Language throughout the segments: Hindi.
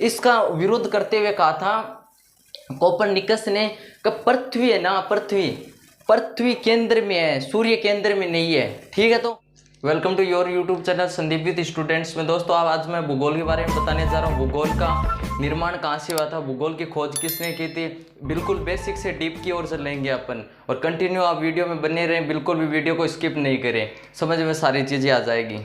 इसका विरोध करते हुए कहा था कोपरनिकस ने कि पृथ्वी है ना, पृथ्वी केंद्र में है, सूर्य केंद्र में नहीं है। ठीक है, तो welcome to your YouTube channel Sandeep with students में। दोस्तों आज मैं भूगोल के बारे में बताने जा रहा हूँ। भूगोल का निर्माण कहाँ से हुआ था, भूगोल की खोज किसने की थी, बिल्कुल बेसिक से डीप की ओर चलेंगे अपन। और कंटिन्यू आप वीडियो में बने रहें, बिल्कुल भी वीडियो को स्किप नहीं करें, समझ में सारी चीज़ें आ जाएगी।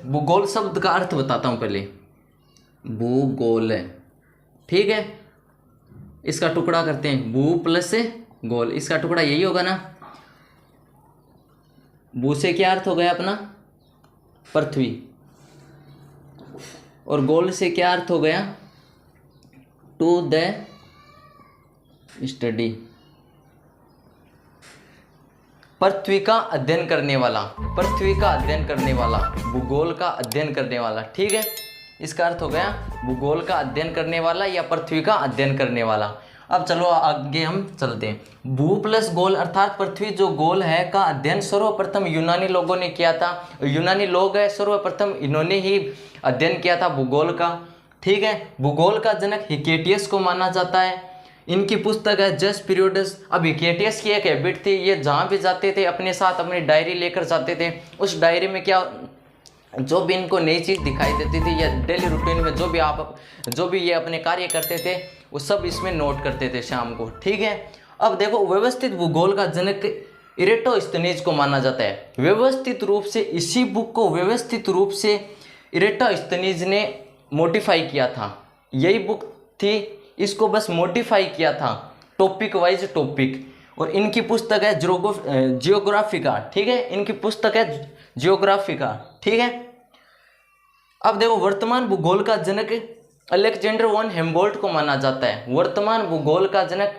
भूगोल शब्द का अर्थ बताता हूँ पहले। भूगोल है, ठीक है, इसका टुकड़ा करते हैं भू प्लस से गोल, इसका टुकड़ा यही होगा ना। भू से क्या अर्थ हो गया अपना, पृथ्वी, और गोल से क्या अर्थ हो गया, टू द स्टडी, पृथ्वी का अध्ययन करने वाला, पृथ्वी का अध्ययन करने वाला, भूगोल का अध्ययन करने वाला। ठीक है, इसका अर्थ हो गया भूगोल का अध्ययन करने वाला या पृथ्वी का अध्ययन करने वाला। अब चलो आगे हम चलते हैं। भू प्लस गोल अर्थात पृथ्वी जो गोल है का अध्ययन सर्वप्रथम यूनानी लोगों ने किया था। यूनानी लोग है, सर्वप्रथम इन्होंने ही अध्ययन किया था भूगोल का। ठीक है, भूगोल का जनक हिकेटियस को माना जाता है। इनकी पुस्तक है जस्ट पीरियड्स। अब हिकेटियस की एक हैबिट थी, ये जहाँ भी जाते थे अपने साथ अपनी डायरी लेकर जाते थे। उस डायरी में क्या, जो भी इनको नई चीज़ दिखाई देती थी या डेली रूटीन में जो भी ये अपने कार्य करते थे वो सब इसमें नोट करते थे शाम को। ठीक है, अब देखो व्यवस्थित भूगोल का जनक इरेटोस्थनीज को माना जाता है। व्यवस्थित रूप से इसी बुक को व्यवस्थित रूप से इरेटोस्थनीज ने मॉडिफाई किया था। यही बुक थी, इसको बस मॉडिफाई किया था टॉपिक वाइज टॉपिक। और इनकी पुस्तक है जियोग्राफिका। ठीक है, इनकी पुस्तक है जियोग्राफिका। ठीक है, अब देखो वर्तमान भूगोल का जनक अलेक्जेंडर वन हेम्बोल्ट को माना जाता है। वर्तमान भूगोल का जनक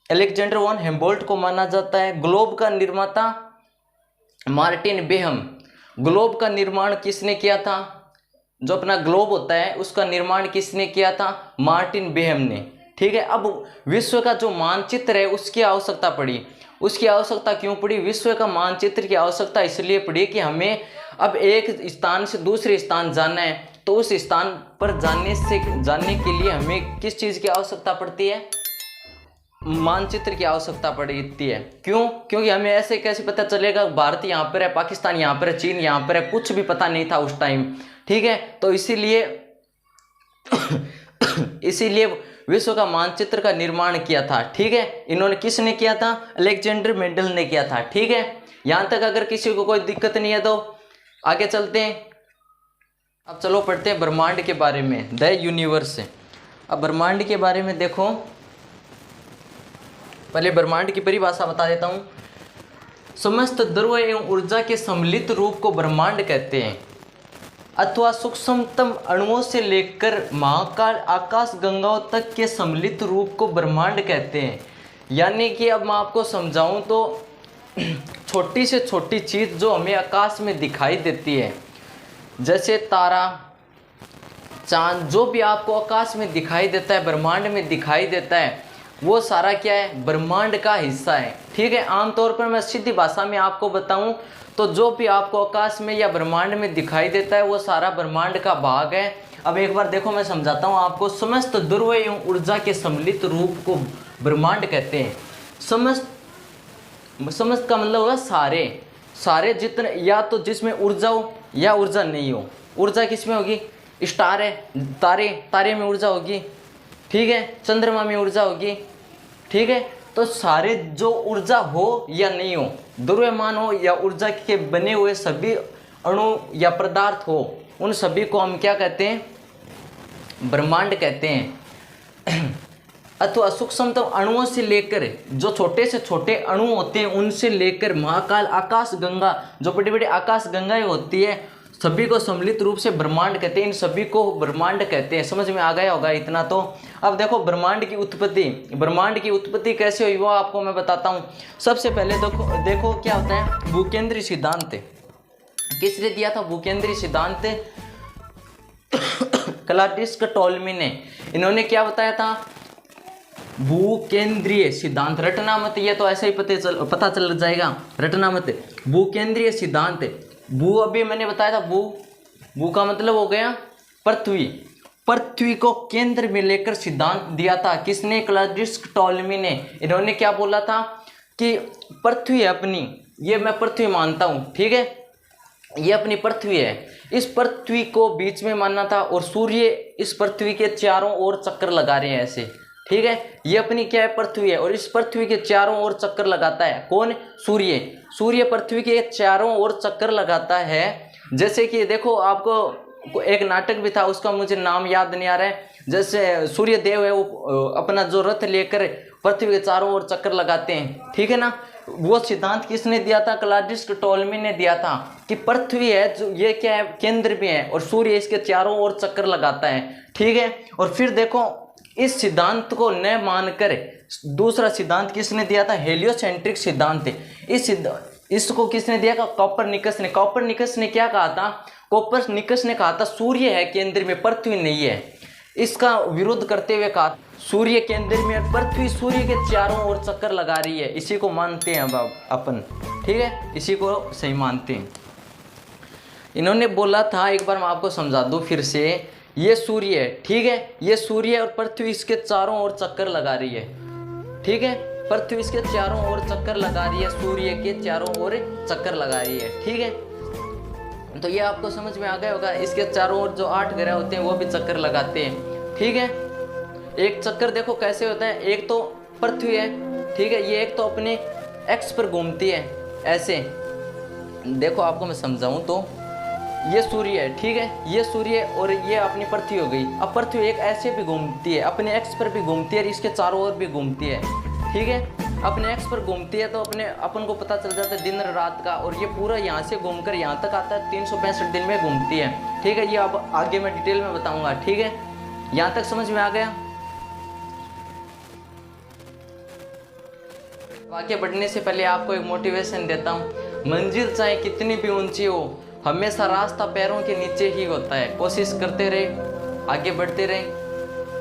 अलेक्जेंडर वन हेम्बोल्ट को माना जाता है। ग्लोब का निर्माता मार्टिन बेहम। ग्लोब का निर्माण किसने किया था, जो अपना ग्लोब होता है उसका निर्माण किसने किया था, मार्टिन बेहम ने। ठीक है, अब विश्व का जो मानचित्र है उसकी आवश्यकता पड़ी। उसकी आवश्यकता क्यों पड़ी, विश्व का मानचित्र की आवश्यकता इसलिए पड़ी कि हमें अब एक स्थान से दूसरे स्थान जाना है, तो उस स्थान पर जानने के लिए हमें किस चीज़ की आवश्यकता पड़ती है, मानचित्र की आवश्यकता पड़ती है। क्यों, क्योंकि हमें ऐसे कैसे पता चलेगा भारत यहाँ पर है, पाकिस्तान यहाँ पर है, चीन यहाँ पर है, कुछ भी पता नहीं था उस टाइम। ठीक है, तो इसीलिए विश्व का मानचित्र का निर्माण किया था। ठीक है, इन्होंने किसने किया था, अलेक्जेंडर मेंडल ने किया था। ठीक है, यहाँ तक अगर किसी को कोई दिक्कत नहीं है तो आगे चलते हैं। अब चलो पढ़ते हैं ब्रह्मांड के बारे में, द यूनिवर्स। अब ब्रह्मांड के बारे में देखो, पहले ब्रह्मांड की परिभाषा बता देता हूँ। समस्त द्रव्य एवं ऊर्जा के सम्मिलित रूप को ब्रह्मांड कहते हैं, अथवा सूक्ष्मतम अणुओं से लेकर महाकाल आकाश गंगाओं तक के सम्मिलित रूप को ब्रह्मांड कहते हैं। यानी कि अब मैं आपको समझाऊं तो छोटी से छोटी चीज़ जो हमें आकाश में दिखाई देती है, जैसे तारा, चांद, जो भी आपको आकाश में दिखाई देता है, ब्रह्मांड में दिखाई देता है, वो सारा क्या है, ब्रह्मांड का हिस्सा है। ठीक है, आमतौर पर मैं सीधी भाषा में आपको बताऊं तो जो भी आपको आकाश में या ब्रह्मांड में दिखाई देता है वो सारा ब्रह्मांड का भाग है। अब एक बार देखो मैं समझाता हूँ आपको। समस्त द्रव्य एवं ऊर्जा के सम्मिलित रूप को ब्रह्मांड कहते हैं। समस्त का मतलब होगा सारे जितने, या तो जिसमें ऊर्जा हो या ऊर्जा नहीं हो। ऊर्जा किस में होगी, स्टार है, तारे में ऊर्जा होगी। ठीक है, चंद्रमा में ऊर्जा होगी। ठीक है, तो सारे जो ऊर्जा हो या नहीं हो, द्रव्यमान हो या ऊर्जा के बने हुए सभी अणु या पदार्थ हो, उन सभी को हम क्या कहते हैं, ब्रह्मांड कहते हैं। अथवा सूक्ष्मतम अणुओं से लेकर, जो छोटे से छोटे अणु होते हैं उनसे लेकर महाकाल आकाश गंगा, जो बड़ी बड़ी आकाश गंगाएं होती है, सभी को सम्मिलित रूप से ब्रह्मांड कहते हैं। इन सभी को ब्रह्मांड कहते हैं। समझ में आ गया होगा इतना तो। अब देखो ब्रह्मांड की उत्पत्ति कैसे हुई वो आपको मैं बताता हूँ। सबसे पहले देखो क्या होता है, भूकेंद्रीय सिद्धांत किसने दिया था, भूकेंद्रीय सिद्धांत क्लॉडियस टोल्मी ने। इन्होंने क्या बताया था, भूकेंद्रीय सिद्धांत। रटना मत, ये तो ऐसे ही पता चल जाएगा, रटना मत। भूकेंद्रीय सिद्धांत, भू अभी मैंने बताया था, भू का मतलब हो गया पृथ्वी, पृथ्वी को केंद्र में लेकर सिद्धांत दिया था। किसने? क्लॉडियस टॉलेमी ने। इन्होंने क्या बोला था कि पृथ्वी है अपनी, ये मैं पृथ्वी मानता हूँ, ठीक है, ये अपनी पृथ्वी है, इस पृथ्वी को बीच में मानना था और सूर्य इस पृथ्वी के चारों ओर चक्कर लगा रहे हैं ऐसे, ठीक है, ये अपनी क्या है? पृथ्वी है और इस पृथ्वी के चारों ओर चक्कर लगाता है कौन? सूर्य। सूर्य पृथ्वी के चारों ओर चक्कर लगाता है। जैसे कि देखो, आपको एक नाटक भी था, उसका मुझे नाम याद नहीं आ रहा है, जैसे सूर्य देव है वो अपना जो रथ लेकर पृथ्वी के चारों ओर चक्कर लगाते हैं, ठीक है ना। वो सिद्धांत किसने दिया था? क्लॉडियस टॉलेमी ने दिया था कि पृथ्वी है जो ये क्या है? केंद्र में है और सूर्य इसके चारों ओर चक्कर लगाता है, ठीक है। और फिर देखो, इस सिद्धांत को न मानकर दूसरा सिद्धांत किसने दिया था? हेलियोसेंट्रिक सिद्धांत। इसको किसने दिया? कोपरनिकस ने। कोपरनिकस ने क्या कहा था? कोपरनिकस ने कहा था सूर्य है केंद्र में, पृथ्वी नहीं है। इसका विरोध करते हुए कहा सूर्य केंद्र में और पृथ्वी सूर्य के चारों ओर चक्कर लगा रही है। इसी को मानते हैं अब अपन, ठीक है, इसी को सही मानते हैं। इन्होंने बोला था, एक बार मैं आपको समझा दूं फिर से, ये सूर्य है, ठीक है, ये सूर्य है और पृथ्वी इसके चारों ओर चक्कर लगा रही है, ठीक है, पृथ्वी इसके चारों ओर चक्कर लगा रही है, सूर्य के चारों ओर चक्कर लगा रही है, ठीक है। तो ये आपको समझ में आ गया होगा। इसके चारों ओर जो 8 ग्रह होते हैं वो भी चक्कर लगाते हैं, ठीक है। एक चक्कर देखो कैसे होता है, एक तो पृथ्वी है, ठीक है, ये एक तो अपने एक्स पर घूमती है ऐसे। देखो आपको मैं समझाऊं तो, ये सूर्य है, ठीक है, ये सूर्य और ये अपनी पृथ्वी हो गई। अब पृथ्वी एक ऐसे भी घूमती है, अपने एक्स पर भी घूमती है और इसके चारों ओर भी घूमती है, ठीक है। अपने एक्स पर घूमती है तो अपन को पता चल जाता है दिन और रात का, और ये पूरा यहाँ से घूमकर यहाँ तक आता है, 365 दिन में घूमती है, ठीक है। ये अब आगे मैं डिटेल में बताऊंगा, ठीक है। यहाँ तक समझ में आ गया? आगे बढ़ने से पहले आपको एक मोटिवेशन देता हूँ। मंजिल चाहे कितनी भी ऊंची हो, हमेशा रास्ता पैरों के नीचे ही होता है। कोशिश करते रहे, आगे बढ़ते रहे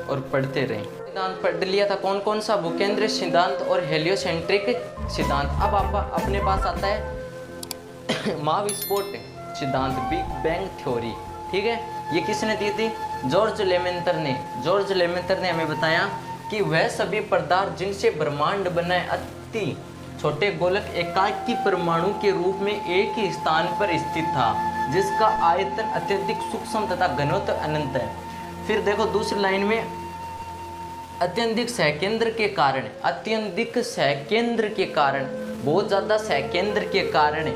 और पढ़ते रहे। सिद्धांत पढ़ लिया था कौन कौन सा? भूकेंद्र सिद्धांत और हेलियोसेंट्रिक सिद्धांत। अब आप अपने पास आता है महाविस्फोट सिद्धांत, बिग बैंग थ्योरी, ठीक है। ये किसने दी थी? जॉर्ज लेमेंटर ने। जॉर्ज लेमेंटर ने हमें बताया कि वह सभी पदार्थ जिनसे ब्रह्मांड बना है अति छोटे गोलक एकाकी परमाणु के रूप में एक ही स्थान पर स्थित था, जिसका आयतन अत्यधिक सूक्ष्म तथा घनत्व अनंत है। फिर देखो दूसरी लाइन में, अत्यधिक सहकेंद्र के कारण, अत्यधिक सहकेंद्र के कारण, बहुत ज़्यादा सहकेंद्र के कारण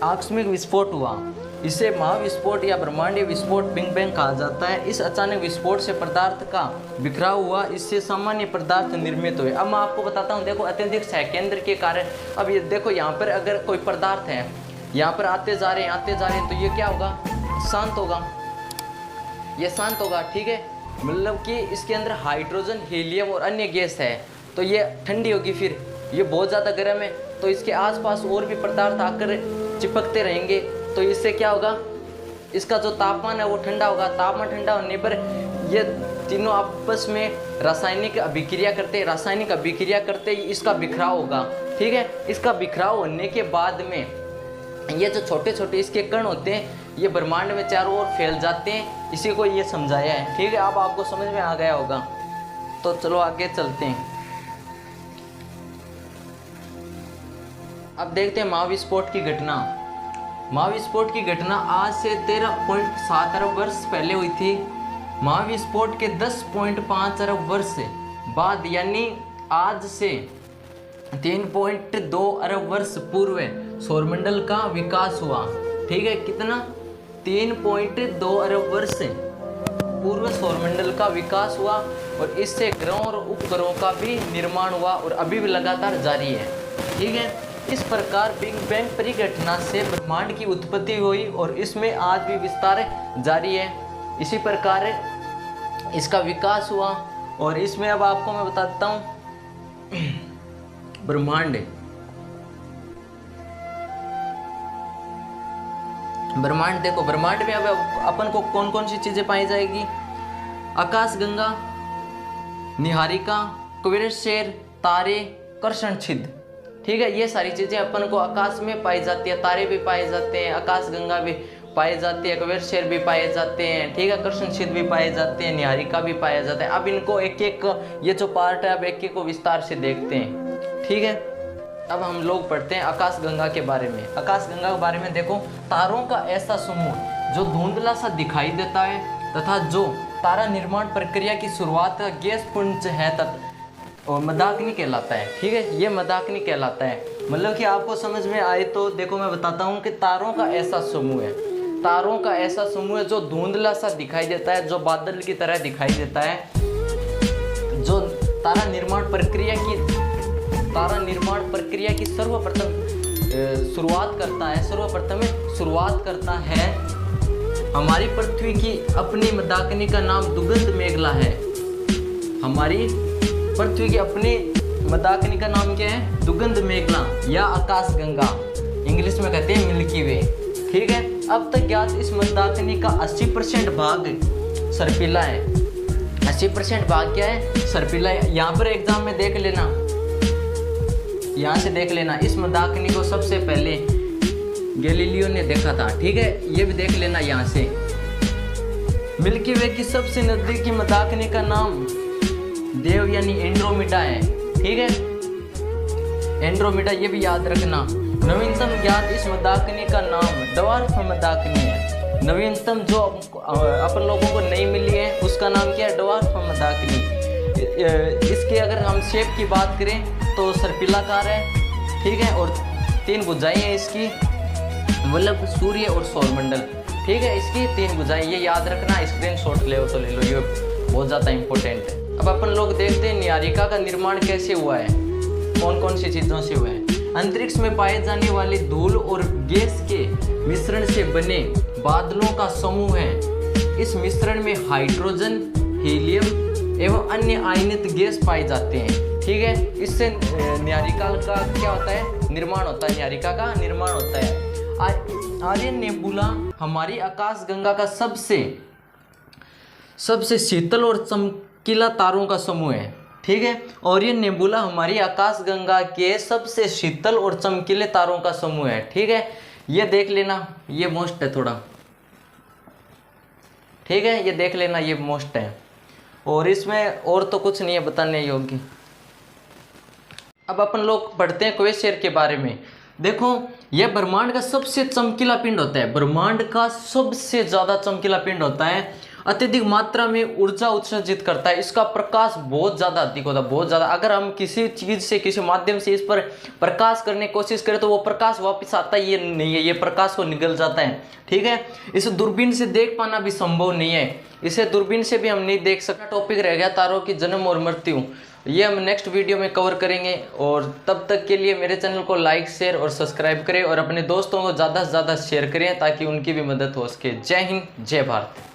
आकस्मिक विस्फोट हुआ। इसे महाविस्फोट या ब्रह्मांडीय विस्फोट, बिग बैंग कहा जाता है। इस अचानक विस्फोट से पदार्थ का बिखराव हुआ, इससे सामान्य पदार्थ निर्मित हुए। अब मैं आपको बताता हूँ, देखो अत्यधिक सहकेंद्र के कारण। अब ये देखो यहाँ पर अगर कोई पदार्थ है, यहाँ पर आते जा रहे हैं, तो ये क्या होगा? शांत होगा, ये शांत होगा, ठीक है। मतलब कि इसके अंदर हाइड्रोजन, हीलियम और अन्य गैस है, तो ये ठंडी होगी। फिर ये बहुत ज़्यादा गर्म है, तो इसके आसपास और भी पदार्थ आकर चिपकते रहेंगे, तो इससे क्या होगा? इसका जो तापमान है वो ठंडा होगा। तापमान ठंडा होने पर ये तीनों आपस में रासायनिक अभिक्रिया करते ही इसका बिखराव होगा, ठीक है। इसका बिखराव होने के बाद में ये जो छोटे छोटे इसके कण होते हैं, ये ब्रह्मांड में चारों ओर फैल जाते हैं। इसी को ये समझाया है, ठीक है। अब आपको समझ में आ गया होगा, तो चलो आगे चलते हैं। अब देखते हैं महाविस्फोट की घटना। महाविस्फोट की घटना आज से 13.7 अरब वर्ष पहले हुई थी। महाविस्फोट के 10.5 अरब वर्ष बाद, यानी आज से 3.2 अरब वर्ष पूर्व सौरमंडल का विकास हुआ, ठीक है। कितना? 3.2 अरब वर्ष पूर्व सौरमंडल का विकास हुआ और इससे ग्रहों और उपग्रहों का भी निर्माण हुआ और अभी भी लगातार जारी है, ठीक है। इस प्रकार बिग बैंग परिघटना से ब्रह्मांड की उत्पत्ति हुई और इसमें आज भी विस्तार जारी है। इसी प्रकार इसका विकास हुआ और इसमें अब आपको मैं बताता हूँ ब्रह्मांड देखो, ब्रह्मांड में अब अपन को कौन कौन सी चीजें पाई जाएगी? आकाशगंगा, निहारिका, कुबेरशेर, तारे, कर्षण छिद्र, ठीक है। ये सारी चीज़ें अपन को आकाश में पाई जाती है, तारे भी पाए जाते हैं, आकाशगंगा भी, पाए जाती है, कवेर भी पाए जाते हैं, ठीक है, कृष्णशिद भी पाए जाते हैं, निहारिका भी पाया जाता है। अब इनको एक एक ये जो पार्ट है अब एक एक को विस्तार से देखते हैं, ठीक है। अब हम लोग पढ़ते हैं आकाशगंगा के बारे में। आकाशगंगा के बारे में देखो, तारों का ऐसा समूह जो धुंधला सा दिखाई देता है तथा जो तारा निर्माण प्रक्रिया की शुरुआत का गैस पुंज है और मदाकिनी कहलाता है, ठीक है, ये मदाकिनी कहलाता है। मतलब कि आपको समझ में आए तो देखो मैं बताता हूँ कि तारों का ऐसा समूह है, तारों का ऐसा समूह है जो धुंधला सा दिखाई देता है, जो बादल की तरह दिखाई देता है, जो तारा निर्माण प्रक्रिया की सर्वप्रथम शुरुआत करता है। हमारी पृथ्वी की अपनी मदाकिनी का नाम दुगंध मेघला है। हमारी पृथ्वी की अपनी मदाकिनी का नाम क्या है? दुगंध मेघला या आकाशगंगा, इंग्लिश में कहते हैं मिल्की वे, ठीक है। अब तक ज्ञात इस मंदाकिनी का 80% भाग सर्पिला है। 80% भाग क्या है? सर्पिला है। यहाँ पर एग्जाम में देख लेना, यहाँ से देख लेना, इस मंदाकिनी को सबसे पहले गैलीलियो ने देखा था, ठीक है, ये भी देख लेना यहाँ से। मिल्की वे की सबसे नजदीकी मंदाकिनी का नाम देव यानी एंड्रोमेडा है, ठीक है, एंड्रोमेडा, ये भी याद रखना। नवीनतम ज्ञात इस मंदाकिनी का नाम ड्वार्फ मंदाकिनी है। नवीनतम जो अपन लोगों को नहीं मिली है उसका नाम क्या है? ड्वार्फ मंदाकिनी। इसके अगर हम शेप की बात करें तो सर्पिलाकार है, ठीक है, और 3 भुजाएं हैं इसकी, मतलब सूर्य और सौरमंडल, ठीक है, इसकी 3 भुजाएं, ये याद रखना। स्क्रीनशॉट ले तो ले लो, ये बहुत ज़्यादा इंपॉर्टेंट है। अब अपन लोग देखते हैं निहारिका का निर्माण कैसे हुआ है, कौन कौन सी चीज़ों से हुआ है। अंतरिक्ष में पाए जाने वाले धूल और गैस के मिश्रण से बने बादलों का समूह है। इस मिश्रण में हाइड्रोजन, हीलियम एवं अन्य आयनित गैस पाए जाते हैं, ठीक है। इससे निहारिका का क्या होता है? निर्माण होता है, निहारिका का निर्माण होता है। आर्यन नेबुला हमारी आकाशगंगा का सबसे शीतल और चमकीला तारों का समूह है, ठीक है। ओरियन नेबुला हमारी आकाशगंगा के सबसे शीतल और चमकीले तारों का समूह है, ठीक है, ये देख लेना, ये मोस्ट है थोड़ा, ठीक है, ये देख लेना, ये मोस्ट है, और इसमें और तो कुछ नहीं है बताने योग्य। अब अपन लोग पढ़ते हैं क्वेश्चन के बारे में। देखो, यह ब्रह्मांड का सबसे चमकीला पिंड होता है, ब्रह्मांड का सबसे ज़्यादा चमकीला पिंड होता है, अत्यधिक मात्रा में ऊर्जा उत्सर्जित करता है, इसका प्रकाश बहुत ज़्यादा अधिक होता है, बहुत ज़्यादा। अगर हम किसी चीज़ से, किसी माध्यम से इस पर प्रकाश करने की कोशिश करें तो वो प्रकाश वापस आता ही नहीं है, ये प्रकाश को निगल जाता है, ठीक है। इसे दूरबीन से देख पाना भी संभव नहीं है, इसे दूरबीन से भी हम नहीं देख सकते। टॉपिक रह गया तारों की जन्म और मृत्यु, ये हम नेक्स्ट वीडियो में कवर करेंगे, और तब तक के लिए मेरे चैनल को लाइक, शेयर और सब्सक्राइब करें और अपने दोस्तों को ज़्यादा से ज़्यादा शेयर करें ताकि उनकी भी मदद हो सके। जय हिंद, जय भारत।